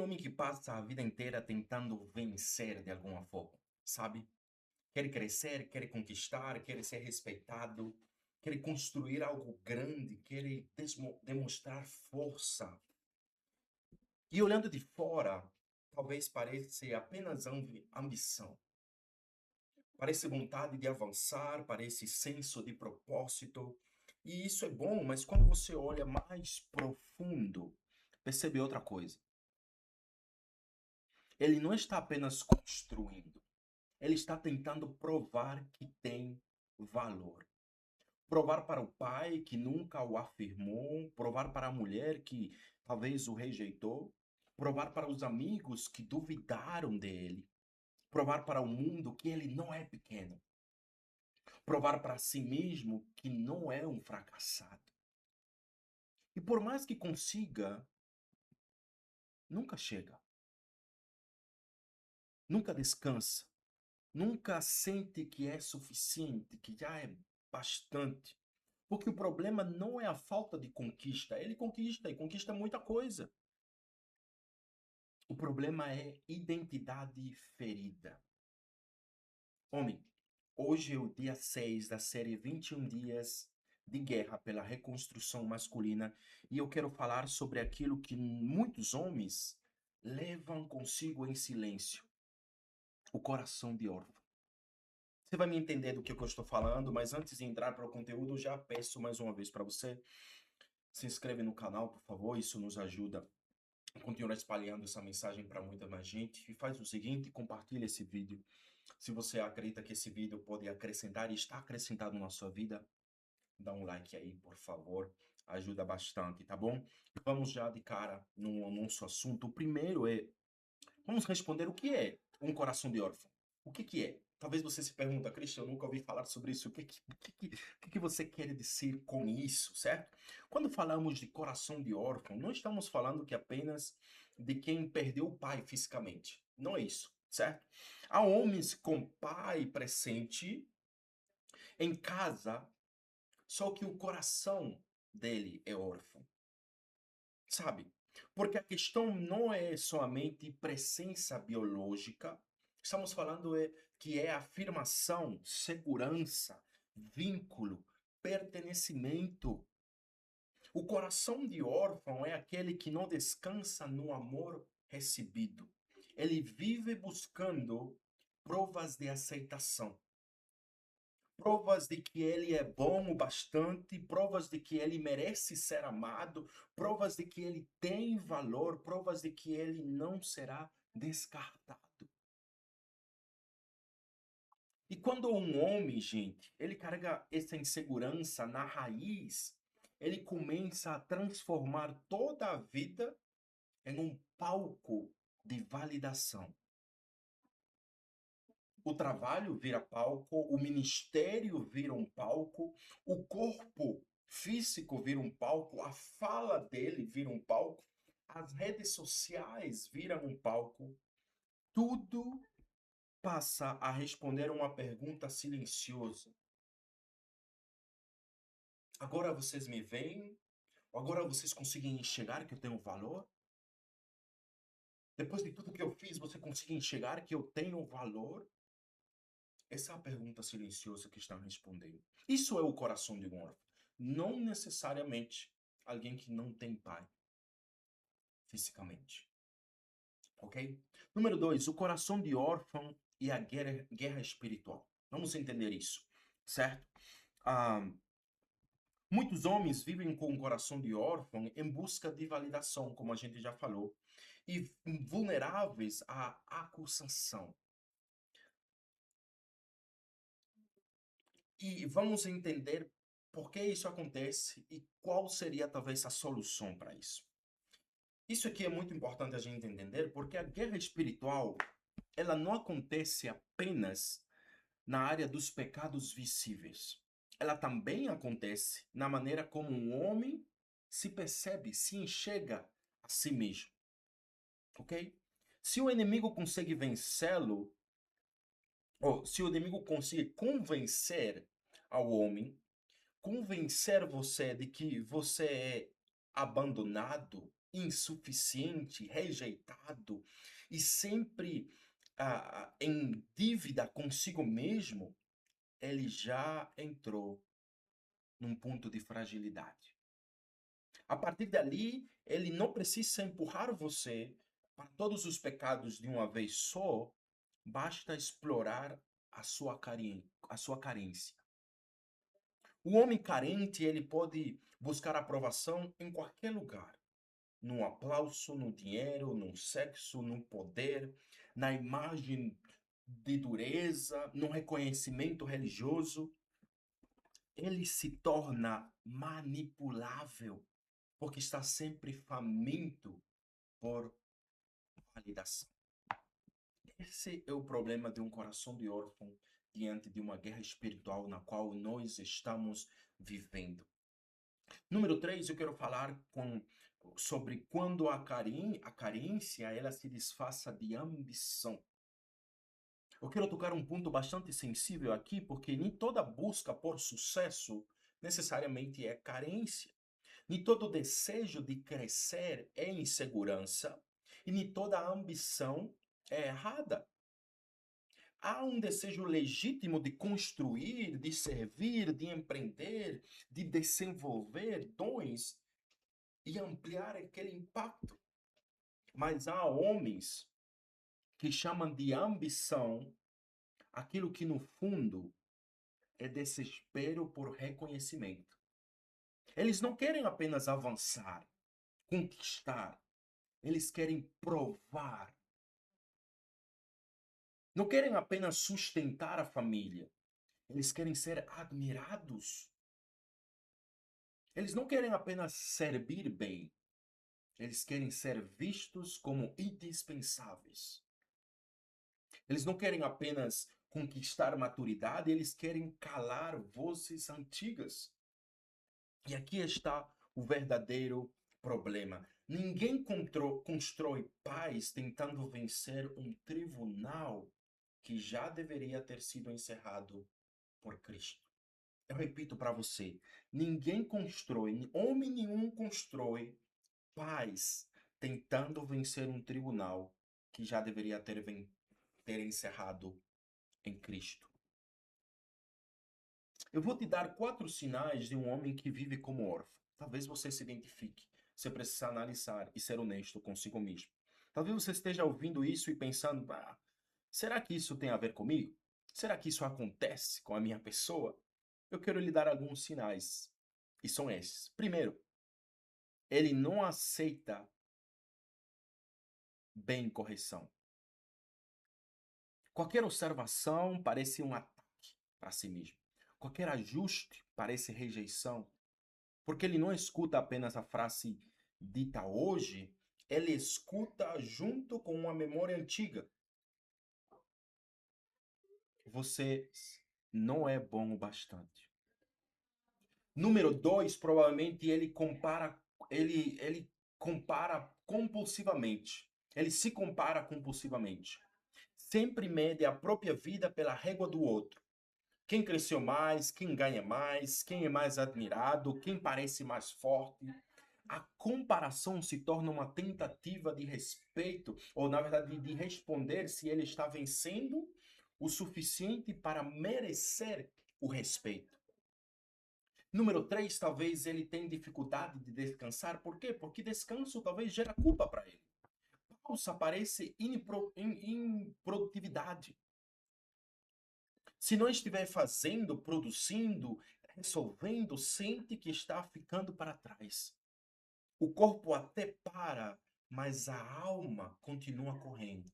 homem que passa a vida inteira tentando vencer de alguma forma, sabe? Quer crescer, quer conquistar, quer ser respeitado, quer construir algo grande, quer demonstrar força. E olhando de fora, talvez pareça apenas ambição. Parece vontade de avançar, parece senso de propósito. E isso é bom, mas quando você olha mais profundo, percebe outra coisa. Ele não está apenas construindo, ele está tentando provar que tem valor. Provar para o pai que nunca o afirmou, provar para a mulher que talvez o rejeitou, provar para os amigos que duvidaram dele, provar para o mundo que ele não é pequeno, provar para si mesmo que não é um fracassado. E por mais que consiga, nunca chega, nunca descansa, nunca sente que é suficiente, que já é bastante. Porque o problema não é a falta de conquista. Ele conquista e conquista muita coisa. O problema é identidade ferida. Homem, hoje é o dia 6 da série 21 Dias de Guerra pela Reconstrução Masculina e eu quero falar sobre aquilo que muitos homens levam consigo em silêncio: o coração de órfão. Você vai me entender do que eu estou falando, mas antes de entrar para o conteúdo, eu já peço mais uma vez para você se inscreve no canal, por favor, isso nos ajuda a continuar espalhando essa mensagem para muita mais gente. E faz o seguinte, compartilha esse vídeo. Se você acredita que esse vídeo pode acrescentar e está acrescentado na sua vida, dá um like aí, por favor. Ajuda bastante, tá bom? Vamos já de cara no nosso assunto. O primeiro é, vamos responder o que é um coração de órfão. O que é? Talvez você se pergunta, Cristian, eu nunca ouvi falar sobre isso. O que você quer dizer com isso, certo? Quando falamos de coração de órfão, não estamos falando que apenas de quem perdeu o pai fisicamente. Não é isso, certo? Há homens com pai presente em casa, só que o coração dele é órfão, sabe? Porque a questão não é somente presença biológica, estamos falando que é afirmação, segurança, vínculo, pertencimento. O coração de órfão é aquele que não descansa no amor recebido. Ele vive buscando provas de aceitação, provas de que ele é bom o bastante, provas de que ele merece ser amado, provas de que ele tem valor, provas de que ele não será descartado. E quando um homem, gente, ele carrega essa insegurança na raiz, ele começa a transformar toda a vida em um palco de validação. O trabalho vira palco, o ministério vira um palco, o corpo físico vira um palco, a fala dele vira um palco, as redes sociais viram um palco. Tudo passa a responder uma pergunta silenciosa. Agora vocês me veem? Agora vocês conseguem enxergar que eu tenho valor? Depois de tudo que eu fiz, você consegue enxergar que eu tenho valor? Essa é a pergunta silenciosa que estão respondendo. Isso é o coração de um órfão. Não necessariamente alguém que não tem pai fisicamente. Ok? Número 2, o coração de órfão e a guerra espiritual. Vamos entender isso, certo? Ah, muitos homens vivem com o coração de órfão em busca de validação, como a gente já falou, e vulneráveis à acusação. E vamos entender por que isso acontece e qual seria talvez a solução para isso. Isso aqui é muito importante a gente entender, porque a guerra espiritual, ela não acontece apenas na área dos pecados visíveis. Ela também acontece na maneira como um homem se percebe, se enxerga a si mesmo, ok? Se o inimigo consegue vencê-lo, ou se o inimigo consegue convencer ao homem, convencer você de que você é abandonado, insuficiente, rejeitado e sempre em dívida consigo mesmo, ele já entrou num ponto de fragilidade. A partir dali, ele não precisa empurrar você para todos os pecados de uma vez só, basta explorar a sua carência. O homem carente, ele pode buscar aprovação em qualquer lugar, no aplauso, no dinheiro, no sexo, no poder, na imagem de dureza, no reconhecimento religioso. Ele se torna manipulável, porque está sempre faminto por validação. Esse é o problema de um coração de órfão diante de uma guerra espiritual na qual nós estamos vivendo. Número 3, eu quero falar sobre quando a carência ela se disfarça de ambição. Eu quero tocar um ponto bastante sensível aqui, porque nem toda busca por sucesso necessariamente é carência. Nem todo desejo de crescer é insegurança. E nem toda ambição é errada. Há um desejo legítimo de construir, de servir, de empreender, de desenvolver dons e ampliar aquele impacto. Mas há homens que chamam de ambição aquilo que no fundo é desespero por reconhecimento. Eles não querem apenas avançar, conquistar, eles querem provar. Não querem apenas sustentar a família, eles querem ser admirados. Eles não querem apenas servir bem, eles querem ser vistos como indispensáveis. Eles não querem apenas conquistar maturidade, eles querem calar vozes antigas. E aqui está o verdadeiro problema. Ninguém constrói paz tentando vencer um tribunal que já deveria ter sido encerrado por Cristo. Eu repito para você: ninguém constrói, homem nenhum constrói paz tentando vencer um tribunal que já deveria ter encerrado em Cristo. Eu vou te dar 4 sinais de um homem que vive como órfão. Talvez você se identifique. Você precisa analisar e ser honesto consigo mesmo. Talvez você esteja ouvindo isso e pensando: será que isso tem a ver comigo? Será que isso acontece com a minha pessoa? Eu quero lhe dar alguns sinais. E são esses. Primeiro, ele não aceita bem correção. Qualquer observação parece um ataque para si mesmo. Qualquer ajuste parece rejeição. Porque ele não escuta apenas a frase dita hoje, ele escuta junto com uma memória antiga. Você não é bom o bastante. Número 2, provavelmente ele compara compulsivamente. Ele se compara compulsivamente. Sempre mede a própria vida pela régua do outro. Quem cresceu mais, quem ganha mais, quem é mais admirado, quem parece mais forte. A comparação se torna uma tentativa de respeito, ou na verdade de responder se ele está vencendo o suficiente para merecer o respeito. Número 3, talvez ele tenha dificuldade de descansar. Por quê? Porque descanso talvez gera culpa para ele. Pausa parece improdutividade. Se não estiver fazendo, produzindo, resolvendo, sente que está ficando para trás. O corpo até para, mas a alma continua correndo.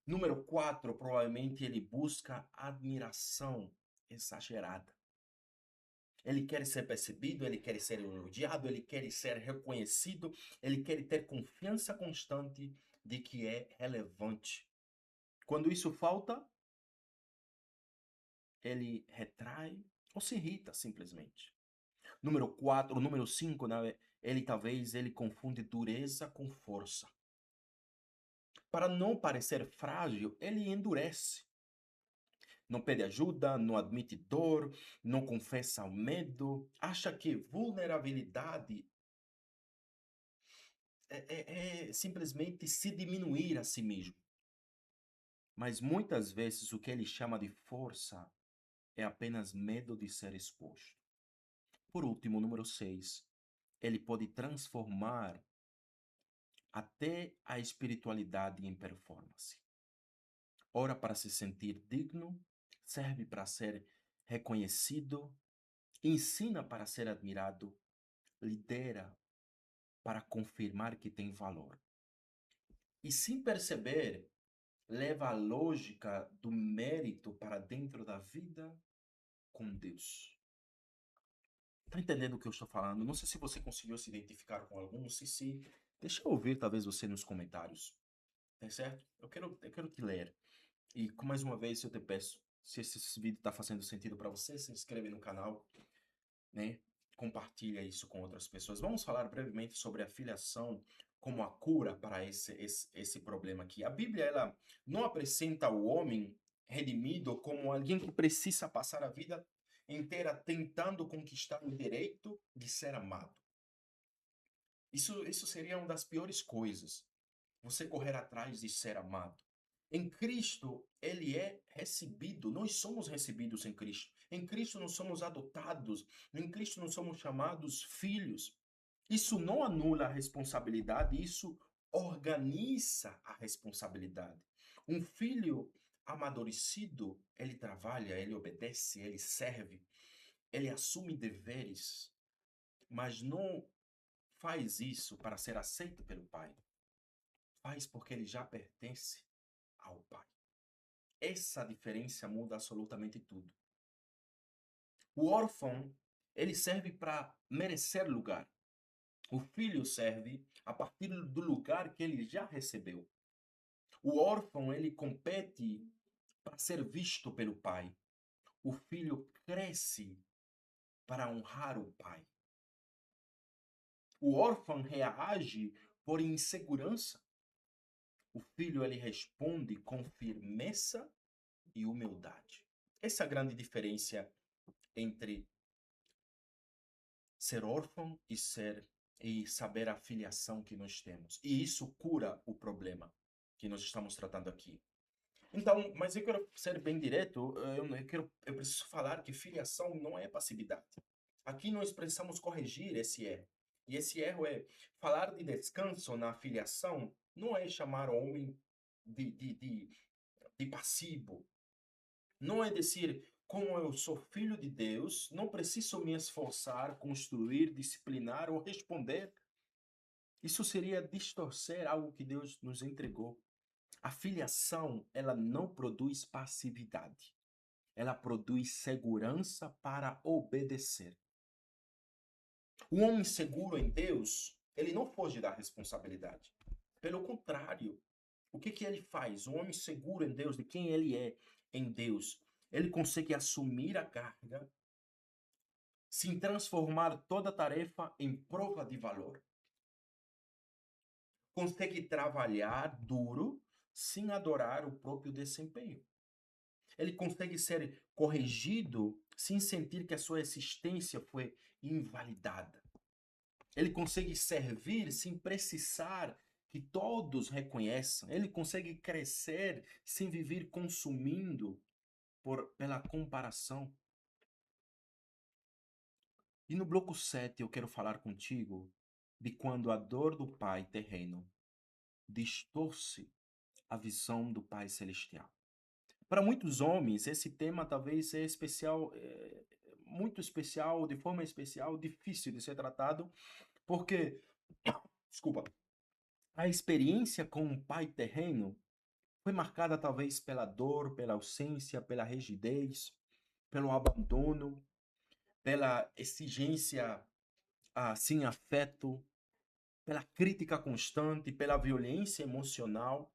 Número 4, provavelmente ele busca admiração exagerada. Ele quer ser percebido, ele quer ser elogiado, ele quer ser reconhecido, ele quer ter confiança constante de que é relevante. Quando isso falta, ele retrai ou se irrita simplesmente. Número 4, número 5, né? Ele confunde dureza com força. Para não parecer frágil, ele endurece. Não pede ajuda, não admite dor, não confessa o medo, acha que vulnerabilidade é simplesmente se diminuir a si mesmo. Mas muitas vezes o que ele chama de força é apenas medo de ser exposto. Por último, número 6, ele pode transformar até a espiritualidade em performance. Ora para se sentir digno, serve para ser reconhecido, ensina para ser admirado, lidera para confirmar que tem valor. E sem perceber, leva a lógica do mérito para dentro da vida com Deus. Tá entendendo o que eu estou falando? Não sei se você conseguiu se identificar com algum. Se deixa eu ouvir talvez você nos comentários. Tá certo? Eu quero te ler. E mais uma vez eu te peço, se esse vídeo está fazendo sentido para você, se inscreve no canal, né? Compartilha isso com outras pessoas. Vamos falar brevemente sobre a filiação como a cura para esse problema aqui. A Bíblia, ela não apresenta o homem redimido como alguém que precisa passar a vida inteira tentando conquistar o direito de ser amado. Isso seria uma das piores coisas. Você correr atrás de ser amado. Em Cristo, ele é recebido. Nós somos recebidos em Cristo. Em Cristo, nós somos adotados. Em Cristo, nós somos chamados filhos. Isso não anula a responsabilidade, isso organiza a responsabilidade. Um filho amadurecido, ele trabalha, ele obedece, ele serve, ele assume deveres, mas não faz isso para ser aceito pelo pai. Faz porque ele já pertence ao pai. Essa diferença muda absolutamente tudo. O órfão, ele serve para merecer lugar. O filho serve a partir do lugar que ele já recebeu. O órfão, ele compete para ser visto pelo pai. O filho cresce para honrar o pai. O órfão reage por insegurança. O filho, ele responde com firmeza e humildade. Essa é a grande diferença entre ser órfão e saber a filiação que nós temos. E isso cura o problema que nós estamos tratando aqui. Então, mas eu quero ser bem direto, eu preciso falar que filiação não é passividade. Aqui nós precisamos corrigir esse erro. E esse erro é falar de descanso na filiação, não é chamar o homem de passivo. Não é dizer, como eu sou filho de Deus, não preciso me esforçar, construir, disciplinar ou responder. Isso seria distorcer algo que Deus nos entregou. A filiação, ela não produz passividade. Ela produz segurança para obedecer. O homem seguro em Deus, ele não foge da responsabilidade. Pelo contrário, o que ele faz? O homem seguro em Deus, de quem ele é em Deus, ele consegue assumir a carga, se transformar toda a tarefa em prova de valor. Consegue trabalhar duro sem adorar o próprio desempenho. Ele consegue ser corrigido sem sentir que a sua existência foi invalidada. Ele consegue servir sem precisar que todos reconheçam. Ele consegue crescer sem viver consumindo pela comparação. E no bloco 7 eu quero falar contigo de quando a dor do Pai terreno distorce a visão do Pai celestial. Para muitos homens, esse tema talvez é especial, muito especial, de forma especial, difícil de ser tratado, porque, desculpa, a experiência com o Pai terreno foi marcada talvez pela dor, pela ausência, pela rigidez, pelo abandono, pela exigência sem afeto, pela crítica constante, pela violência emocional,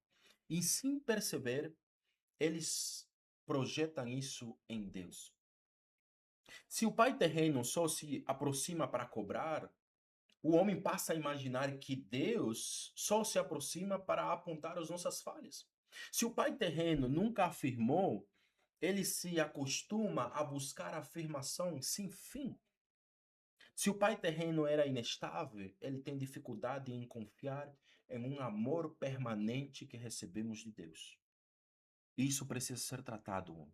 e sem perceber, eles projetam isso em Deus. Se o pai terreno só se aproxima para cobrar, o homem passa a imaginar que Deus só se aproxima para apontar as nossas falhas. Se o pai terreno nunca afirmou, ele se acostuma a buscar afirmação sem fim. Se o pai terreno era inestável, ele tem dificuldade em confiar em um amor permanente que recebemos de Deus. Isso precisa ser tratado,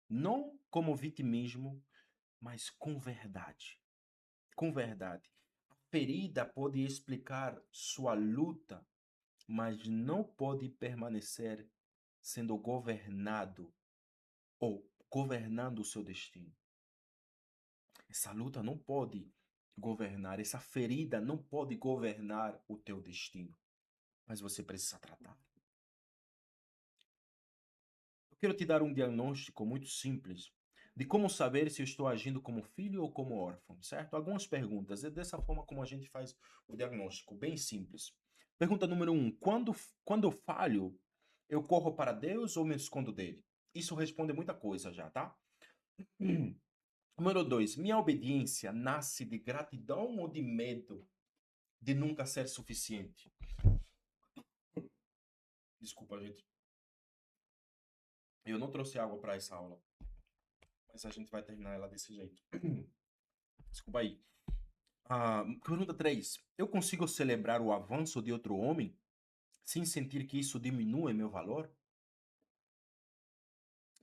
não como vitimismo, mas com verdade. Com verdade. A ferida pode explicar sua luta, mas não pode permanecer sendo governado ou governando o seu destino. Essa luta não pode governar, essa ferida não pode governar o teu destino, mas você precisa tratar. Eu quero te dar um diagnóstico muito simples de como saber se eu estou agindo como filho ou como órfão, certo? Algumas perguntas. É dessa forma como a gente faz o diagnóstico, bem simples. Pergunta número 1. Quando eu falho, eu corro para Deus ou me escondo dele? Isso responde muita coisa já, tá? Número 2. Minha obediência nasce de gratidão ou de medo de nunca ser suficiente? Desculpa, gente. Eu não trouxe água para essa aula, mas a gente vai terminar ela desse jeito. Desculpa aí. Pergunta 3. Eu consigo celebrar o avanço de outro homem sem sentir que isso diminui meu valor?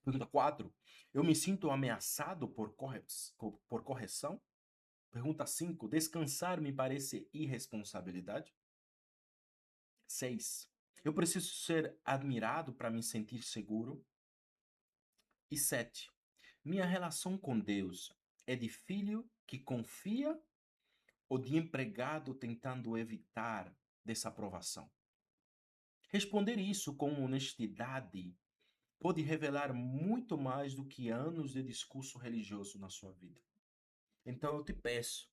Pergunta 4. Eu me sinto ameaçado por correção? Pergunta 5. Descansar me parece irresponsabilidade? 6. Eu preciso ser admirado para me sentir seguro? E 7. Minha relação com Deus é de filho que confia ou de empregado tentando evitar desaprovação? Responder isso com honestidade pode revelar muito mais do que anos de discurso religioso na sua vida. Então eu te peço,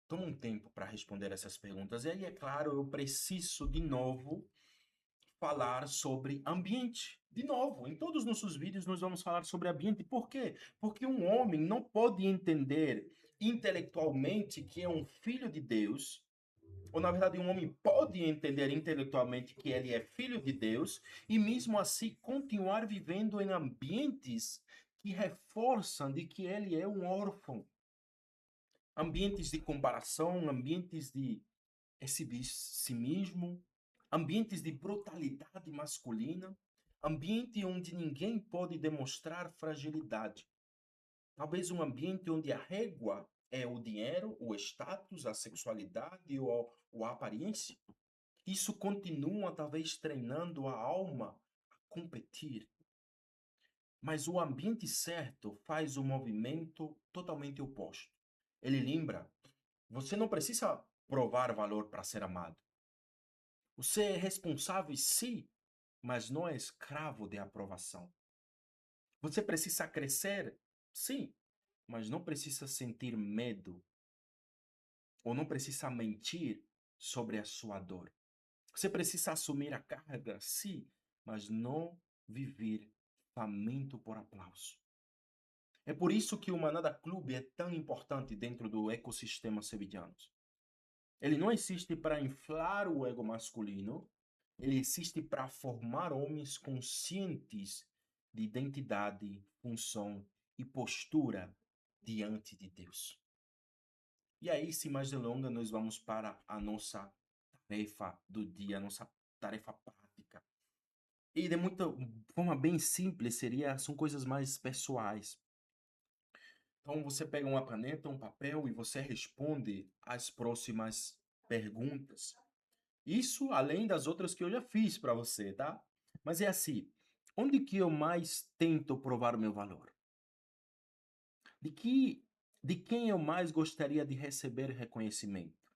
toma um tempo para responder essas perguntas. E aí, é claro, eu preciso de novo falar sobre ambiente. De novo, em todos os nossos vídeos nós vamos falar sobre ambiente. Por quê? Porque um homem não pode entender intelectualmente que é um filho de Deus, ou na verdade um homem pode entender intelectualmente que ele é filho de Deus e mesmo assim continuar vivendo em ambientes que reforçam de que ele é um órfão. Ambientes de comparação, ambientes de exibicionismo, ambientes de brutalidade masculina, ambiente onde ninguém pode demonstrar fragilidade. Talvez um ambiente onde a régua é o dinheiro, o status, a sexualidade ou a aparência. Isso continua talvez treinando a alma a competir. Mas o ambiente certo faz o movimento totalmente oposto. Ele lembra, você não precisa provar valor para ser amado. Você é responsável, sim, mas não é escravo de aprovação. Você precisa crescer, sim, mas não precisa sentir medo ou não precisa mentir sobre a sua dor. Você precisa assumir a carga, sim, mas não viver faminto por aplauso. É por isso que o Manada Clube é tão importante dentro do ecossistema sevillano. Ele não existe para inflar o ego masculino, ele existe para formar homens conscientes de identidade, função e postura diante de Deus. E aí, sem mais delongas, nós vamos para a nossa tarefa do dia, a nossa tarefa prática. E de muita forma bem simples, são coisas mais pessoais. Então você pega uma caneta, um papel e você responde as próximas perguntas. Isso além das outras que eu já fiz para você, tá? Mas é assim, onde que eu mais tento provar o meu valor? De que de quem eu mais gostaria de receber reconhecimento?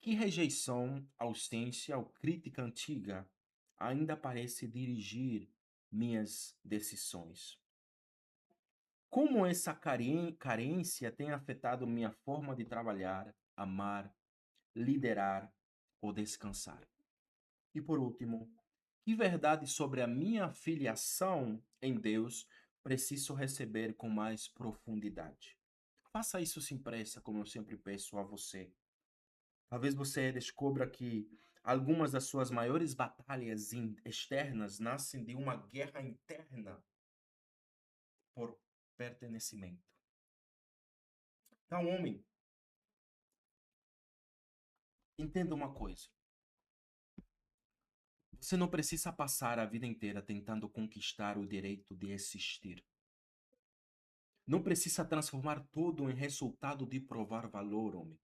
Que rejeição, ausência ou crítica antiga ainda parece dirigir minhas decisões? Como essa carência tem afetado minha forma de trabalhar, amar, liderar ou descansar? E por último, que verdade sobre a minha filiação em Deus preciso receber com mais profundidade? Faça isso sem pressa, como eu sempre peço a você. Talvez você descubra que algumas das suas maiores batalhas externas nascem de uma guerra interna por pertencimento. Então, homem, entenda uma coisa. Você não precisa passar a vida inteira tentando conquistar o direito de existir. Não precisa transformar tudo em resultado de provar valor, homem.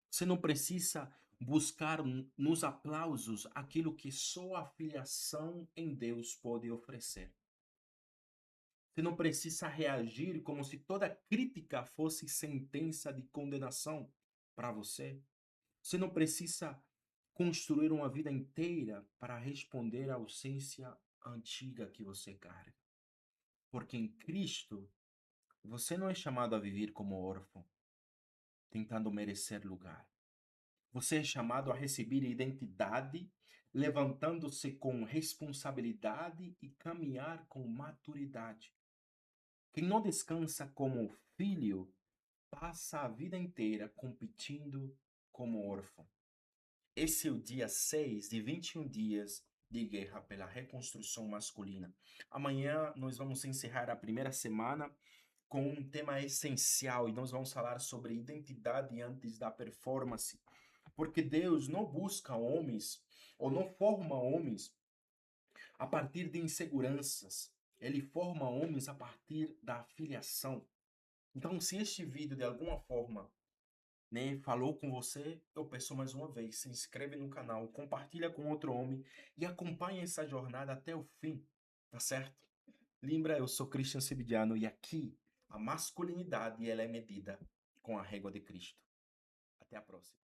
Você não precisa buscar nos aplausos aquilo que só a filiação em Deus pode oferecer. Você não precisa reagir como se toda crítica fosse sentença de condenação para você. Você não precisa construir uma vida inteira para responder à ausência antiga que você carrega. Porque em Cristo, você não é chamado a viver como órfão, tentando merecer lugar. Você é chamado a receber identidade, levantando-se com responsabilidade e caminhar com maturidade. Quem não descansa como filho passa a vida inteira competindo como órfão. Esse é o dia 6 de 21 dias de guerra pela reconstrução masculina. Amanhã nós vamos encerrar a primeira semana com um tema essencial e nós vamos falar sobre identidade antes da performance. Porque Deus não busca homens ou não forma homens a partir de inseguranças. Ele forma homens a partir da filiação. Então, se este vídeo de alguma forma, né, falou com você, eu peço mais uma vez, se inscreve no canal, compartilha com outro homem e acompanha essa jornada até o fim, tá certo? Lembra, eu sou Christian Sibidiano e aqui a masculinidade ela é medida com a régua de Cristo. Até a próxima.